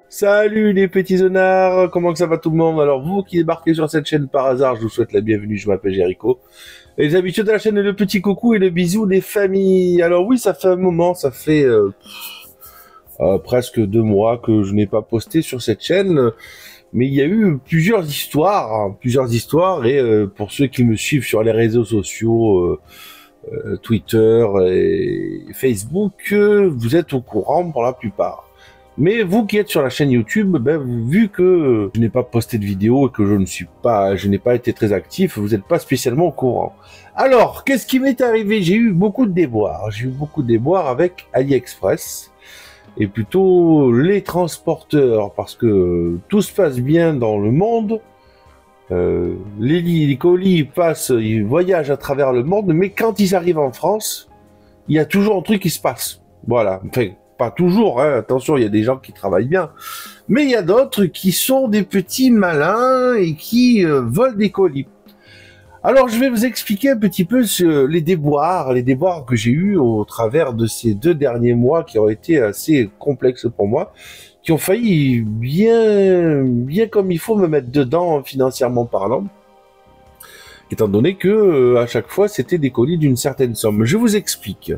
Salut les petits honnards, comment que ça va tout le monde? Alors vous qui débarquez sur cette chaîne par hasard, je vous souhaite la bienvenue, je m'appelle Jericho. Et les habitués de la chaîne, le petit coucou et le bisou des familles. Alors oui, ça fait un moment, ça fait presque 2 mois que je n'ai pas posté sur cette chaîne. Mais il y a eu plusieurs histoires, et pour ceux qui me suivent sur les réseaux sociaux, Twitter et Facebook, vous êtes au courant pour la plupart. Mais vous qui êtes sur la chaîne YouTube, ben, vu que je n'ai pas posté de vidéo et que je n'ai pas été très actif, vous n'êtes pas spécialement au courant. Alors, qu'est-ce qui m'est arrivé? J'ai eu beaucoup de déboires. J'ai eu beaucoup de déboires avec AliExpress et plutôt les transporteurs, parce que tout se passe bien dans le monde. Les colis passent, ils voyagent à travers le monde, mais quand ils arrivent en France, il y a toujours un truc qui se passe. Voilà. Enfin, pas toujours, hein. Attention, il y a des gens qui travaillent bien. Mais il y a d'autres qui sont des petits malins et qui volent des colis. Alors, je vais vous expliquer un petit peu les déboires que j'ai eus au travers de ces 2 derniers mois qui ont été assez complexes pour moi, qui ont failli bien comme il faut me mettre dedans financièrement parlant, étant donné que à chaque fois c'était des colis d'une certaine somme. Je vous explique.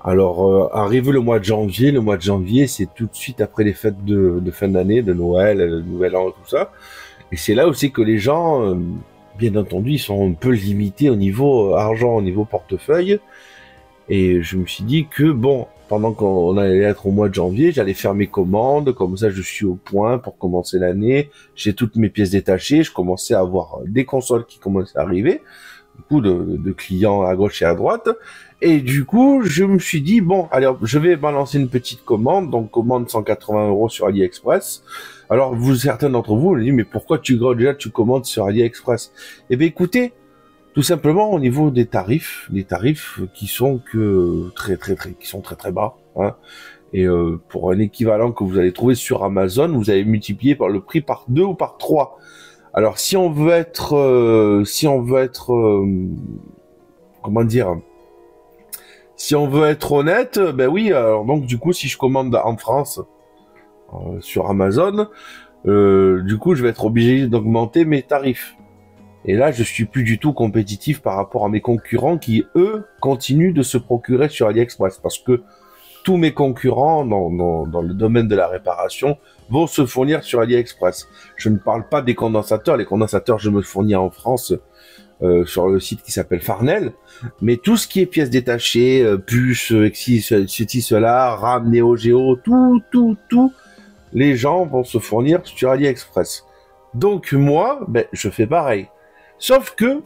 Alors, arrive le mois de janvier, c'est tout de suite après les fêtes de fin d'année, de Noël, de Nouvel An, tout ça. Et c'est là aussi que les gens, bien entendu, ils sont un peu limités au niveau argent, au niveau portefeuille. Et je me suis dit que, bon, pendant qu'on allait être au mois de janvier, j'allais faire mes commandes, comme ça je suis au point pour commencer l'année, j'ai toutes mes pièces détachées, je commençais à avoir des consoles qui commençaient à arriver, beaucoup de clients à gauche et à droite. Et du coup, je me suis dit, bon, allez, je vais balancer une petite commande, donc commande 180 € sur AliExpress. Alors, certains d'entre vous, me disent, mais pourquoi tu commandes sur AliExpress? Eh bien, écoutez, tout simplement au niveau des tarifs qui sont très bas, hein. Et pour un équivalent que vous allez trouver sur Amazon, vous allez multiplier par le prix par 2 ou par 3. Alors, si on veut être, comment dire, si on veut être honnête, ben oui, alors donc du coup, si je commande en France sur Amazon, du coup, je vais être obligé d'augmenter mes tarifs. Et là, je suis plus du tout compétitif par rapport à mes concurrents qui, eux, continuent de se procurer sur AliExpress. Parce que tous mes concurrents dans le domaine de la réparation vont se fournir sur AliExpress. Je ne parle pas des condensateurs. Les condensateurs, je me fournis en France sur le site qui s'appelle Farnell. Mais tout ce qui est pièces détachées, puces, ceci, cela, RAM, Neo Geo, tout, les gens vont se fournir sur AliExpress. Donc moi, ben, je fais pareil. Sauf que,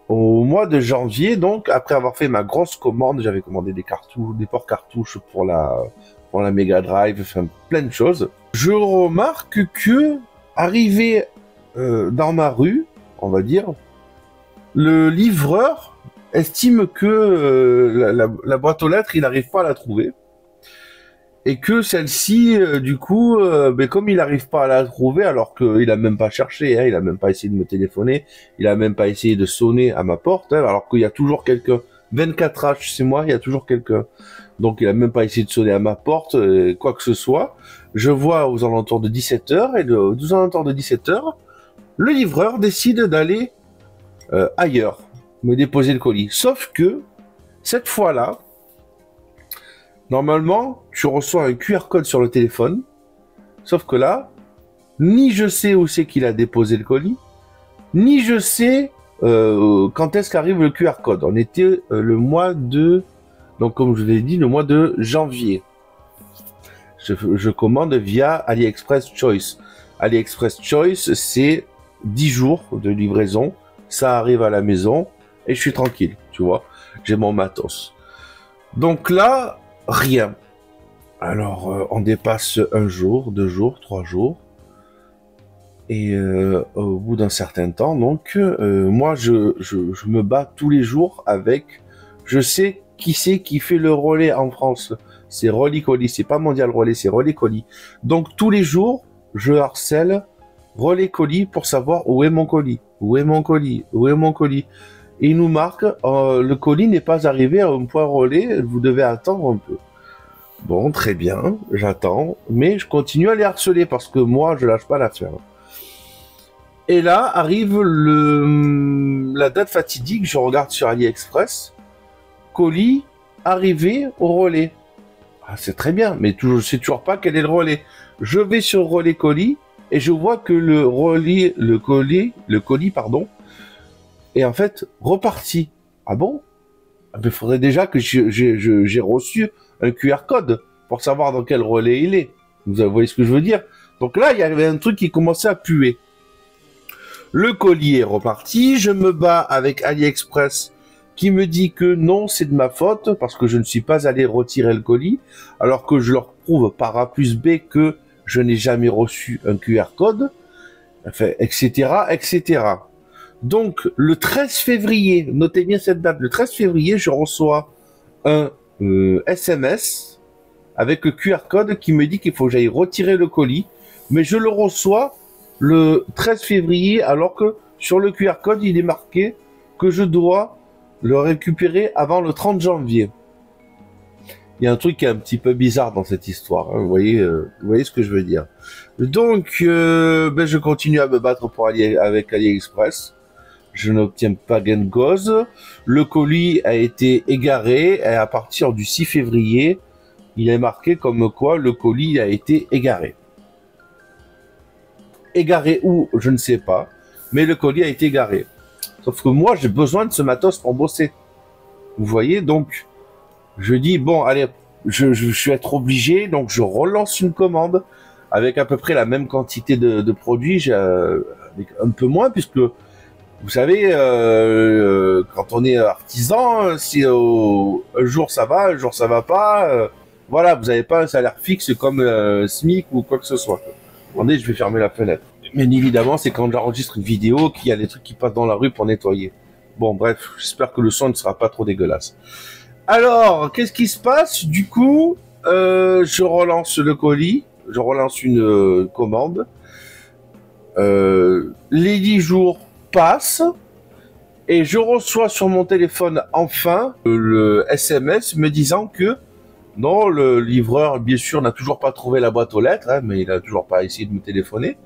au mois de janvier, donc, après avoir fait ma grosse commande, j'avais commandé des ports cartouches pour la Mega Drive, enfin, plein de choses. Je remarque que, arrivé dans ma rue, on va dire, le livreur estime que la boîte aux lettres, il n'arrive pas à la trouver. Et que celle-ci, du coup, ben, comme il n'arrive pas à la trouver, alors qu'il a même pas cherché, hein, il a même pas essayé de me téléphoner, il a même pas essayé de sonner à ma porte, hein, alors qu'il y a toujours quelqu'un, 24h chez moi, il y a toujours quelqu'un. Donc il a même pas essayé de sonner à ma porte, quoi que ce soit. Je vois aux alentours de 17h, et aux alentours de 17h, le livreur décide d'aller ailleurs, me déposer le colis. Sauf que, cette fois-là, normalement, tu reçois un QR code sur le téléphone, sauf que là, ni je sais où c'est qu'il a déposé le colis, ni je sais quand est-ce qu'arrive le QR code. On était le mois de... Donc comme je vous l'ai dit, le mois de janvier. Je commande via AliExpress Choice. AliExpress Choice, c'est 10 jours de livraison. Ça arrive à la maison et je suis tranquille, tu vois. J'ai mon matos. Donc là, rien. Alors, on dépasse 1 jour, 2 jours, 3 jours. Et au bout d'un certain temps, donc, moi, je me bats tous les jours avec... Je sais qui c'est qui fait le relais en France. C'est Relais Colis, c'est pas Mondial Relais, c'est Relais Colis. Donc, tous les jours, je harcèle Relais Colis pour savoir où est mon colis. Où est mon colis? Où est mon colis? Et il nous marque, le colis n'est pas arrivé à un point relais, vous devez attendre un peu. Bon, très bien, j'attends, mais je continue à les harceler parce que moi, je lâche pas l'affaire. Et là arrive la date fatidique, je regarde sur AliExpress, colis arrivé au relais. Ah, c'est très bien, mais je sais toujours pas quel est le relais. Je vais sur relais colis et je vois que le colis, pardon, est en fait reparti. Ah bon? Ah, mais il faudrait déjà que j'ai reçu un QR code pour savoir dans quel relais il est. Vous voyez ce que je veux dire? Donc là, il y avait un truc qui commençait à puer. Le colis est reparti, je me bats avec AliExpress qui me dit que non, c'est de ma faute parce que je ne suis pas allé retirer le colis, alors que je leur prouve par A plus B que je n'ai jamais reçu un QR code, enfin, etc., etc. Donc, le 13 février, notez bien cette date, le 13 février, je reçois un SMS avec le QR code qui me dit qu'il faut que j'aille retirer le colis, mais je le reçois le 13 février, alors que sur le QR code, il est marqué que je dois le récupérer avant le 30 janvier. Il y a un truc qui est un petit peu bizarre dans cette histoire, hein, vous voyez ce que je veux dire. Donc, je continue à me battre avec AliExpress. Je n'obtiens pas gain de cause. Le colis a été égaré et à partir du 6 février, il est marqué comme quoi le colis a été égaré. Égaré où, je ne sais pas, mais le colis a été égaré. Sauf que moi, j'ai besoin de ce matos pour bosser. Vous voyez, donc, je dis, bon, allez, je vais être obligé, donc je relance une commande avec à peu près la même quantité de produits, avec un peu moins, puisque, vous savez, quand on est artisan, si un jour ça va, un jour ça va pas, voilà, vous n'avez pas un salaire fixe comme SMIC ou quoi que ce soit. Attendez, je vais fermer la fenêtre. Mais évidemment, c'est quand j'enregistre une vidéo qu'il y a des trucs qui passent dans la rue pour nettoyer. Bon, bref, j'espère que le son ne sera pas trop dégueulasse. Alors, qu'est-ce qui se passe? Du coup, je relance le colis, je relance une commande. Les 10 jours passent et je reçois sur mon téléphone enfin le SMS me disant que non, le livreur, bien sûr, n'a toujours pas trouvé la boîte aux lettres, hein, mais il n'a toujours pas essayé de me téléphoner.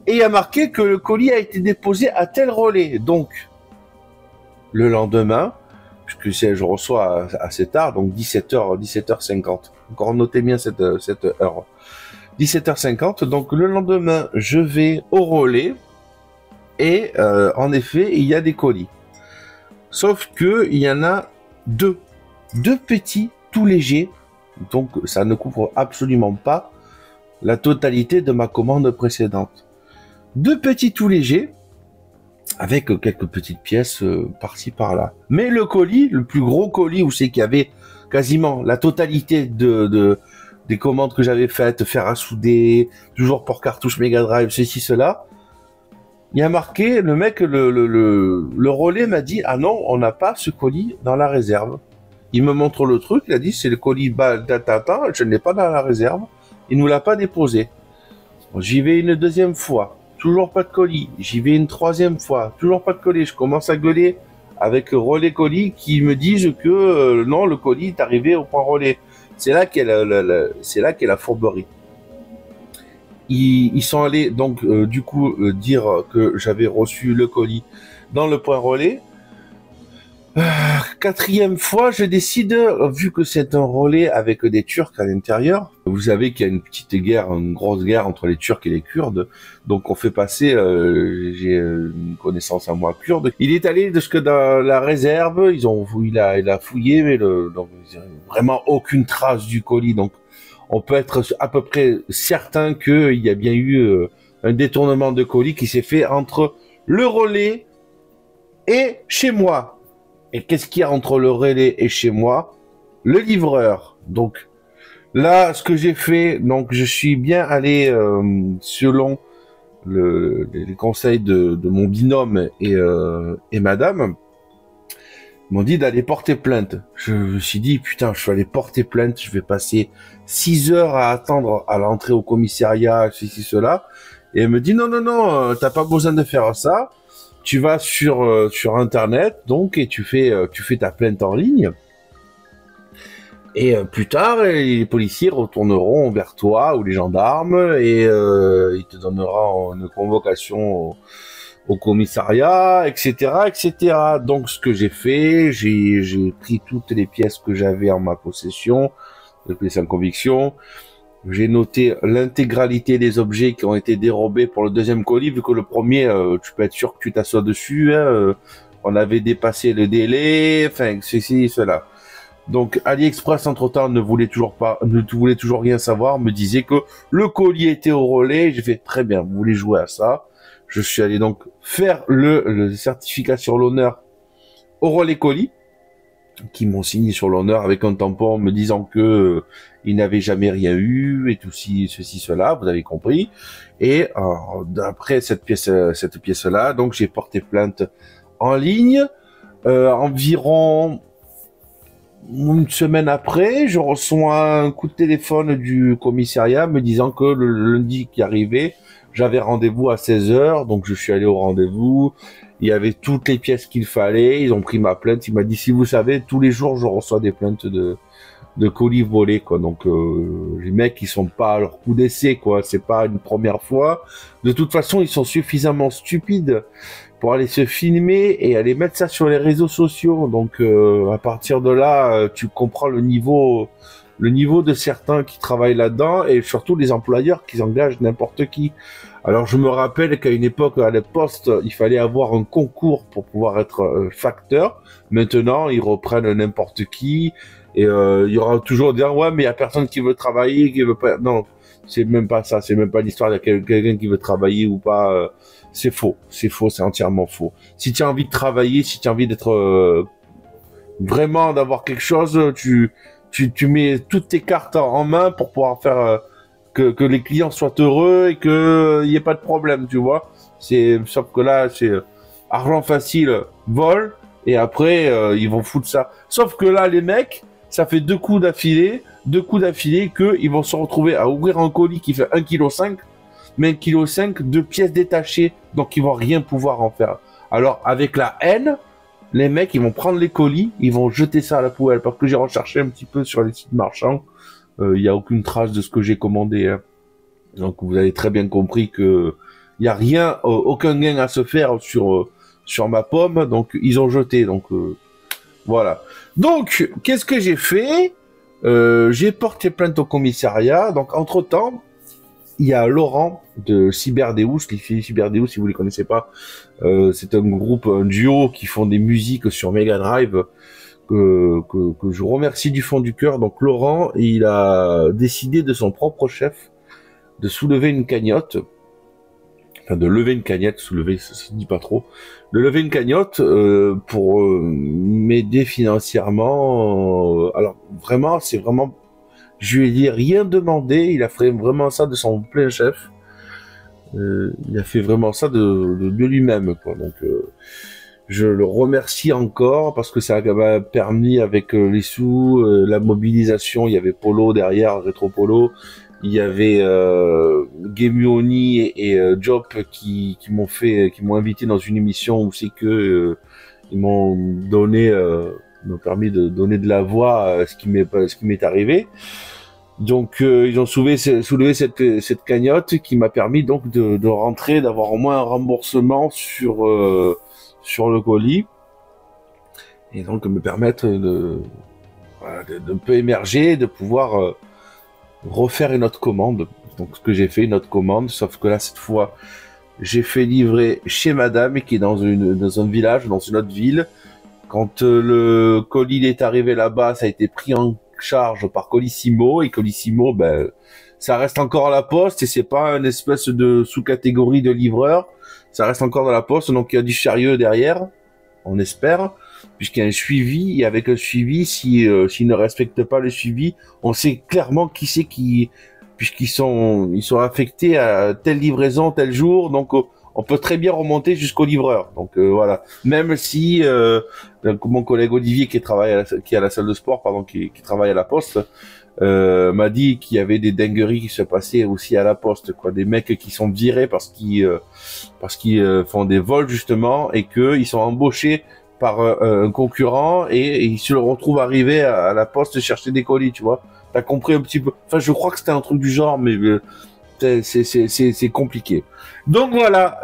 Et il a marqué que le colis a été déposé à tel relais. Donc, le lendemain, puisque je reçois assez tard, donc 17h, 17h50. Encore notez bien cette heure. 17h50, donc le lendemain, je vais au relais et en effet, il y a des colis. Sauf que il y en a deux petits, tout légers, donc ça ne couvre absolument pas la totalité de ma commande précédente. Deux petits tout légers, avec quelques petites pièces par-ci par-là. Mais le colis, le plus gros colis, où c'est qu'il y avait quasiment la totalité des commandes que j'avais faites, fer à souder, toujours pour cartouche Mega Drive, ceci, cela, il y a marqué, le mec, le relais m'a dit, ah non, on n'a pas ce colis dans la réserve. Il me montre le truc, il a dit, c'est le colis data, je ne l'ai pas dans la réserve, il nous l'a pas déposé. J'y vais une deuxième fois, toujours pas de colis. J'y vais une troisième fois, toujours pas de colis. Je commence à gueuler avec relais colis qui me disent que non, le colis est arrivé au point relais. C'est là qu'est la fourberie. Ils sont allés donc du coup dire que j'avais reçu le colis dans le point relais. Quatrième fois, je décide, vu que c'est un relais avec des Turcs à l'intérieur, vous savez qu'il y a une petite guerre, une grosse guerre entre les Turcs et les Kurdes, donc on fait passer, j'ai une connaissance à moi kurde. Il est allé jusque dans la réserve, il a fouillé, mais donc vraiment aucune trace du colis, donc on peut être à peu près certain qu'il y a bien eu un détournement de colis qui s'est fait entre le relais et chez moi. Et qu'est-ce qu'il y a entre le relais et chez moi? Le livreur. Donc là, ce que j'ai fait, donc je suis bien allé selon les conseils de mon binôme et madame. Ils m'ont dit d'aller porter plainte. Je me suis dit, putain, je vais aller porter plainte, je vais passer 6 heures à attendre à l'entrée au commissariat, ceci, cela. Et elle me dit, non, non, non, t'as pas besoin de faire ça. Tu vas sur internet, donc, et tu fais ta plainte en ligne. Et plus tard, les policiers retourneront vers toi ou les gendarmes et il te donnera une convocation au commissariat, etc., etc. Donc, ce que j'ai fait, j'ai pris toutes les pièces que j'avais en ma possession, les pièces en conviction. J'ai noté l'intégralité des objets qui ont été dérobés pour le deuxième colis, vu que le premier, tu peux être sûr que tu t'assois dessus. Hein, on avait dépassé le délai, enfin, ceci, cela. Donc AliExpress entre-temps ne voulait toujours rien savoir, me disait que le colis était au relais. J'ai fait très bien, vous voulez jouer à ça. Je suis allé donc faire le certificat sur l'honneur au relais colis, qui m'ont signé sur l'honneur avec un tampon me disant que ils n'avaient jamais rien eu et tout ceci, cela, vous avez compris. Et d'après cette pièce-là, donc j'ai porté plainte en ligne. Environ une semaine après, je reçois un coup de téléphone du commissariat me disant que le lundi qui arrivait, j'avais rendez-vous à 16h, donc je suis allé au rendez-vous. Il y avait toutes les pièces qu'il fallait, ils ont pris ma plainte. Il m'a dit, si vous savez, tous les jours, je reçois des plaintes de colis volés, quoi. Donc, les mecs, ils sont pas à leur coup d'essai, quoi. C'est pas une première fois. De toute façon, ils sont suffisamment stupides pour aller se filmer et aller mettre ça sur les réseaux sociaux. Donc, à partir de là, tu comprends le niveau de certains qui travaillent là-dedans et surtout les employeurs qui engagent n'importe qui. Alors, je me rappelle qu'à une époque, à la Poste, il fallait avoir un concours pour pouvoir être facteur. Maintenant, ils reprennent n'importe qui et il y aura toujours dire ouais, mais il y a personne qui veut travailler, qui veut pas. Non, c'est même pas ça. C'est même pas l'histoire de quelqu'un qui veut travailler ou pas. C'est faux, c'est entièrement faux. Si tu as envie de travailler, si tu as envie d'être vraiment d'avoir quelque chose, tu mets toutes tes cartes en main pour pouvoir faire que les clients soient heureux et que y ait pas de problème, tu vois. Sauf que là, c'est argent facile, vol, et après ils vont foutre ça. Sauf que là, les mecs, ça fait deux coups d'affilée que ils vont se retrouver à ouvrir un colis qui fait 1,5 kg, mais 1,5 kg de pièces détachées, donc ils vont rien pouvoir en faire. Alors avec la haine, les mecs, ils vont prendre les colis, ils vont jeter ça à la poubelle. Parce que j'ai recherché un petit peu sur les sites marchands, il y a aucune trace de ce que j'ai commandé. Hein. Donc vous avez très bien compris que il y a rien, aucun gain à se faire sur ma pomme. Donc ils ont jeté. Donc voilà. Donc qu'est-ce que j'ai fait? J'ai porté plainte au commissariat. Donc entre-temps, il y a Laurent de Cyberdeus, les filles Cyberdeus, si vous les connaissez pas, c'est un groupe, un duo qui font des musiques sur Mega Drive que je remercie du fond du cœur. Donc Laurent, il a décidé de son propre chef de soulever une cagnotte, enfin de lever une cagnotte, soulever, ça se dit pas trop, de lever une cagnotte pour m'aider financièrement. Alors vraiment, c'est vraiment, je lui ai dit rien demandé, il a fait vraiment ça de son plein chef. Il a fait vraiment ça de lui-même, quoi. Donc, je le remercie encore parce que ça m'a permis avec les sous, la mobilisation. Il y avait Polo derrière, Retro Polo. Il y avait Gemuoni et Job qui m'ont invité dans une émission où c'est que ils m'ont permis de donner de la voix à ce qui m'est arrivé. Donc ils ont soulevé cette cagnotte qui m'a permis donc de rentrer, d'avoir au moins un remboursement sur le colis et donc me permettre de un peu émerger, de pouvoir refaire une autre commande. Donc ce que j'ai fait, une autre commande, sauf que là cette fois j'ai fait livrer chez madame qui est dans un village, dans une autre ville. Quand le colis est arrivé là-bas, ça a été pris en charge par Colissimo, et Colissimo, ben, ça reste encore à la poste et c'est pas une espèce de sous-catégorie de livreur, ça reste encore dans la poste, donc il y a du sérieux derrière, on espère, puisqu'il y a un suivi, et avec un suivi, s'ils ne respectent pas le suivi, on sait clairement qui c'est puisqu'ils sont affectés à telle livraison, tel jour, donc on peut très bien remonter jusqu'au livreur. Donc voilà. Même si mon collègue Olivier qui est à la salle de sport, qui travaille à la poste, m'a dit qu'il y avait des dingueries qui se passaient aussi à la poste, quoi. Des mecs qui sont virés parce qu'ils font des vols justement et qu'ils sont embauchés par un concurrent et il se le retrouve arrivé à la poste chercher des colis, tu vois. T'as compris un petit peu. Enfin, je crois que c'était un truc du genre, mais c'est compliqué. Donc voilà,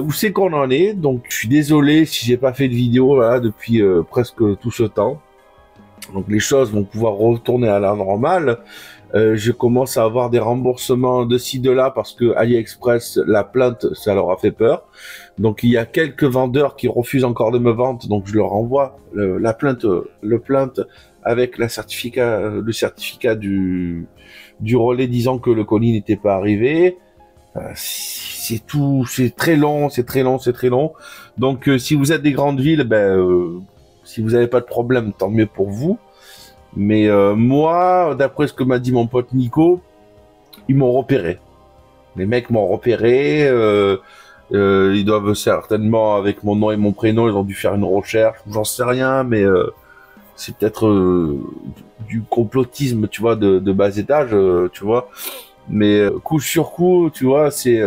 où c'est qu'on en est. Donc je suis désolé si j'ai pas fait de vidéo là depuis presque tout ce temps. Donc les choses vont pouvoir retourner à la normale. Je commence à avoir des remboursements de ci de là parce que AliExpress, la plainte, ça leur a fait peur. Donc il y a quelques vendeurs qui refusent encore de me vendre, donc je leur envoie la plainte, le plainte avec le certificat du relais disant que le colis n'était pas arrivé. C'est tout, c'est très long, c'est très long, c'est très long. Donc si vous êtes des grandes villes, si vous n'avez pas de problème, tant mieux pour vous. Mais moi, d'après ce que m'a dit mon pote Nico, ils m'ont repéré. Les mecs m'ont repéré. Ils doivent certainement, avec mon nom et mon prénom, ils ont dû faire une recherche. J'en sais rien, mais c'est peut-être du complotisme, tu vois, de bas étage, tu vois. Mais coup sur coup, tu vois, c'est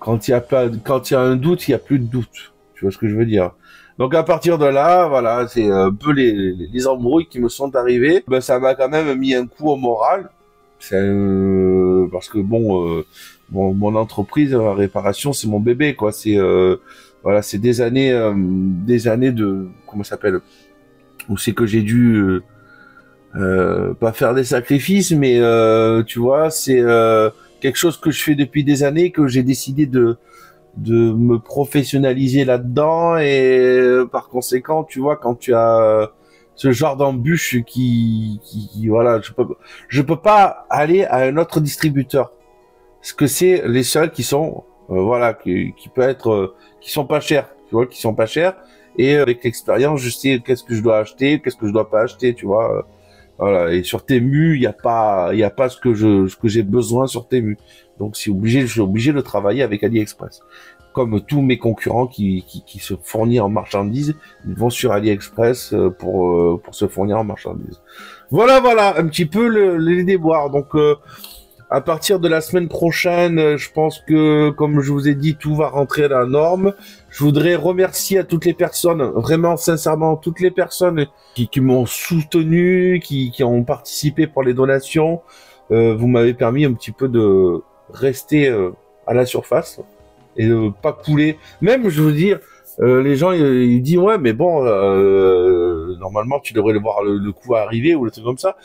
quand il y a un doute, il y a plus de doute. Tu vois ce que je veux dire? Donc à partir de là, voilà, c'est un peu les embrouilles qui me sont arrivées. Ben, ça m'a quand même mis un coup au moral. Parce que bon, mon entreprise la réparation, c'est mon bébé, quoi. C'est voilà, c'est des années de comment ça s'appelle, où c'est que j'ai dû pas faire des sacrifices, mais tu vois, c'est quelque chose que je fais depuis des années, que j'ai décidé de me professionnaliser là-dedans et par conséquent, tu vois, quand tu as ce genre d'embûche qui voilà, je peux pas aller à un autre distributeur. Parce que c'est les seuls qui sont voilà, qui peut être qui sont pas chers, tu vois, qui sont pas chers et avec l'expérience, je sais qu'est-ce que je dois acheter, qu'est-ce que je dois pas acheter, tu vois. Voilà, et sur Temu, il y a pas ce que j'ai besoin sur Temu. Donc je suis obligé de travailler avec AliExpress. Comme tous mes concurrents qui se fournissent en marchandises, ils vont sur AliExpress pour se fournir en marchandises. Voilà, un petit peu les déboires. Donc à partir de la semaine prochaine, je pense que, comme je vous ai dit, tout va rentrer à la norme. Je voudrais remercier à toutes les personnes, vraiment sincèrement, toutes les personnes qui m'ont soutenu, qui ont participé pour les donations. Vous m'avez permis un petit peu de rester à la surface et de pas couler. Même, je veux dire, les gens ils disent ouais, mais bon, normalement tu devrais le voir le coup arriver ou le truc comme ça.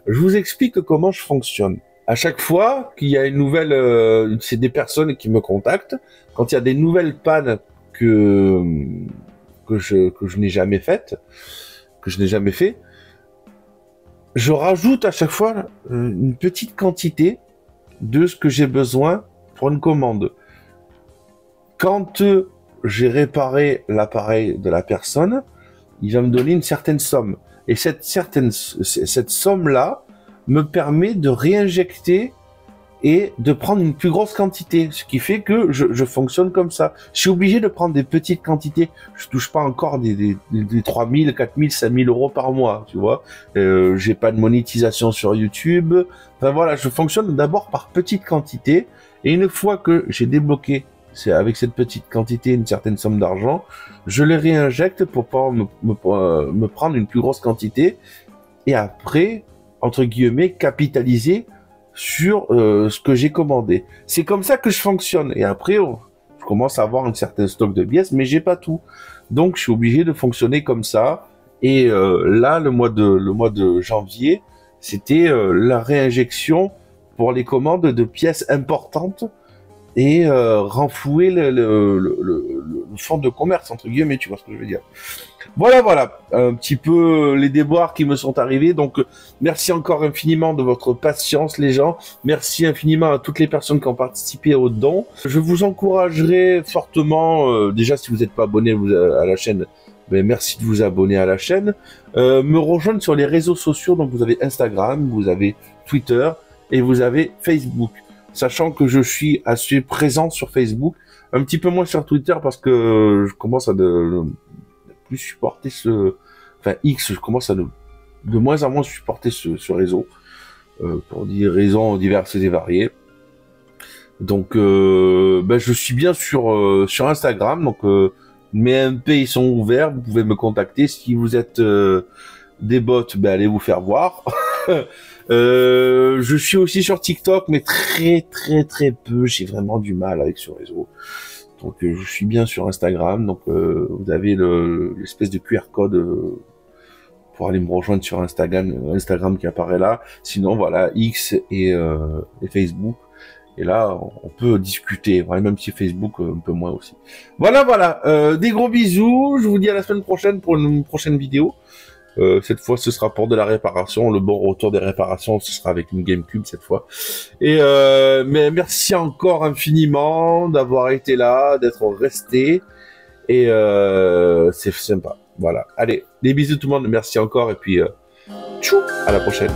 Je vous explique comment je fonctionne. À chaque fois qu'il y a une nouvelle, c'est des personnes qui me contactent. Quand il y a des nouvelles pannes que je n'ai jamais faites, que je n'ai jamais fait, je rajoute à chaque fois une petite quantité de ce que j'ai besoin pour une commande. Quand j'ai réparé l'appareil de la personne, il va me donner une certaine somme. Et cette somme-là me permet de réinjecter et de prendre une plus grosse quantité, ce qui fait que je fonctionne comme ça. Je suis obligé de prendre des petites quantités. Je touche pas encore des 3000, 4000, 5000 euros par mois, tu vois. J'ai pas de monétisation sur YouTube. Enfin voilà, je fonctionne d'abord par petites quantités. Et une fois que j'ai débloqué, c'est avec cette petite quantité, une certaine somme d'argent, je les réinjecte pour pouvoir me prendre une plus grosse quantité. Et après, entre guillemets, capitaliser sur ce que j'ai commandé. C'est comme ça que je fonctionne. Et après, je commence à avoir un certain stock de pièces, mais j'ai pas tout. Donc, je suis obligé de fonctionner comme ça. Et là, le mois de janvier, c'était la réinjection pour les commandes de pièces importantes et renflouer le fonds de commerce, entre guillemets, tu vois ce que je veux dire. Voilà, un petit peu les déboires qui me sont arrivés. Donc, merci encore infiniment de votre patience, les gens. Merci infiniment à toutes les personnes qui ont participé au don. Je vous encouragerai fortement, déjà si vous n'êtes pas abonné à la chaîne, ben, merci de vous abonner à la chaîne. Me rejoindre sur les réseaux sociaux. Donc, vous avez Instagram, vous avez Twitter et vous avez Facebook. Sachant que je suis assez présent sur Facebook, un petit peu moins sur Twitter parce que je commence à plus supporter enfin X, je commence à de moins en moins supporter ce réseau pour des raisons diverses et variées. Donc je suis bien sur Instagram, donc Mes MP, ils sont ouverts. Vous pouvez me contacter. Si vous êtes des bots, ben allez vous faire voir. Je suis aussi sur TikTok, mais très peu. J'ai vraiment du mal avec ce réseau. Donc je suis bien sur Instagram. Donc vous avez l'espèce de QR code pour aller me rejoindre sur Instagram qui apparaît là. Sinon voilà, X et Facebook. Et là, on peut discuter. Ouais, même si Facebook, un peu moins aussi. Voilà. Des gros bisous. Je vous dis à la semaine prochaine pour une prochaine vidéo. Cette fois, ce sera pour de la réparation. Le bon retour des réparations, ce sera avec une GameCube cette fois. Et mais merci encore infiniment d'avoir été là, d'être resté. Et c'est sympa. Voilà. Allez, des bisous tout le monde. Merci encore. Et puis, tchou, à la prochaine.